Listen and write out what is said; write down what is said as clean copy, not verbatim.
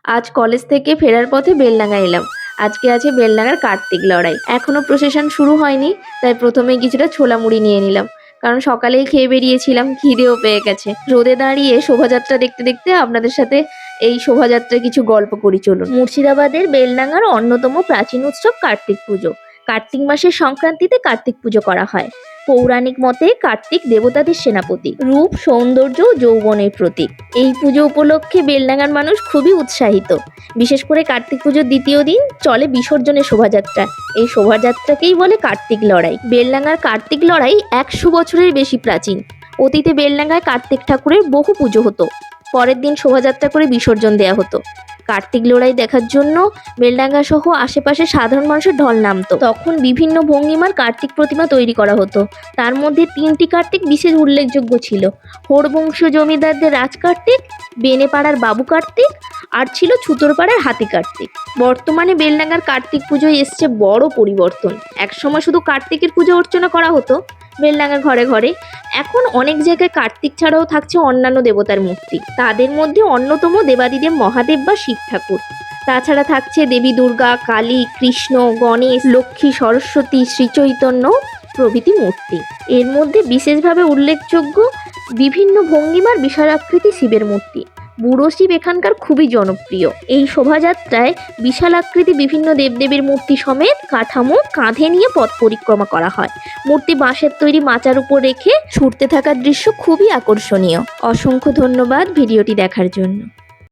আজ কলেজ থেকে ফেরার পথে বেলডাঙা এলাম। আজকে আছে বেলডাঙার কার্তিক লড়াই। এখনো প্রসেশন শুরু হয়নি, তাই প্রথমে কিছুটা ছোলা মুড়ি নিয়ে নিলাম, কারণ সকালেই খেয়ে বেরিয়েছিলাম, খিদেও পেয়ে গেছে। রোদে দাঁড়িয়ে শোভাযাত্রা দেখতে দেখতে আপনাদের সাথে এই শোভাযাত্রায় কিছু গল্প করি চলুন। মুর্শিদাবাদের বেলডাঙার অন্যতম প্রাচীন উৎসব কার্তিক পুজো। কার্তিক মাসের সংক্রান্তিতে কার্তিক পুজো করা হয়। পৌরাণিক মতে কার্তিক দেবতাদের সেনাপতি, রূপ সৌন্দর্য যৌবনের প্রতীক। এই পুজো উপলক্ষে বেলডাঙার মানুষ খুবই উৎসাহিত। বিশেষ করে কার্তিক পুজোর দ্বিতীয় দিন চলে বিসর্জনের শোভাযাত্রা। এই শোভাযাত্রাকেই বলে কার্তিক লড়াই। বেলডাঙার কার্তিক লড়াই 100 বছরের বেশি প্রাচীন। অতীতে বেলডাঙায় কার্তিক ঠাকুরের বহু পুজো হতো, পরের দিন শোভাযাত্রা করে বিসর্জন দেওয়া হতো। কার্তিক লড়াই দেখার জন্য বেলডাঙ্গা সহ আশেপাশে সাধারণ মানুষের ঢল নামতো। তখন বিভিন্ন ভঙ্গিমার কার্তিক প্রতিমা তৈরি করা হতো। তার মধ্যে 3টি কার্তিক বিশেষ উল্লেখযোগ্য ছিল: হোড়বংশীয় জমিদারদের রাজ কার্তিক, বেনেপাড়ার বাবু কার্তিক, আর ছিল ছুতরপাড়ার হাতি কার্তিক। বর্তমানে বেলডাঙ্গার কার্তিক পুজোয় এসছে বড় পরিবর্তন। একসময় শুধু কার্তিকের পুজো অর্চনা করা হতো বেলডাঙ্গার ঘরে ঘরে। এখন অনেক জায়গায় কার্তিক ছাড়াও থাকছে অন্যান্য দেবতার মূর্তি। তাদের মধ্যে অন্যতম দেবাদিদেব মহাদেব বা শিব ঠাকুর। তাছাড়া থাকছে দেবী দুর্গা, কালী, কৃষ্ণ, গণেশ, লক্ষ্মী, সরস্বতী, শ্রীচৈতন্য প্রভৃতি মূর্তি। এর মধ্যে বিশেষভাবে উল্লেখযোগ্য বিভিন্ন ভঙ্গিমার বিশালাকৃতি শিবের মূর্তি। বুড়ো শিব এখানকার খুবই জনপ্রিয়। এই শোভাযাত্রায় বিশালাকৃতি বিভিন্ন দেবদেবীর মূর্তি সমেত কাঠামো কাঁধে নিয়ে পথ পরিক্রমা করা হয়। মূর্তি বাঁশের তৈরি মাচার উপর রেখে ছুটতে থাকার দৃশ্য খুবই আকর্ষণীয়। অসংখ্য ধন্যবাদ ভিডিওটি দেখার জন্য।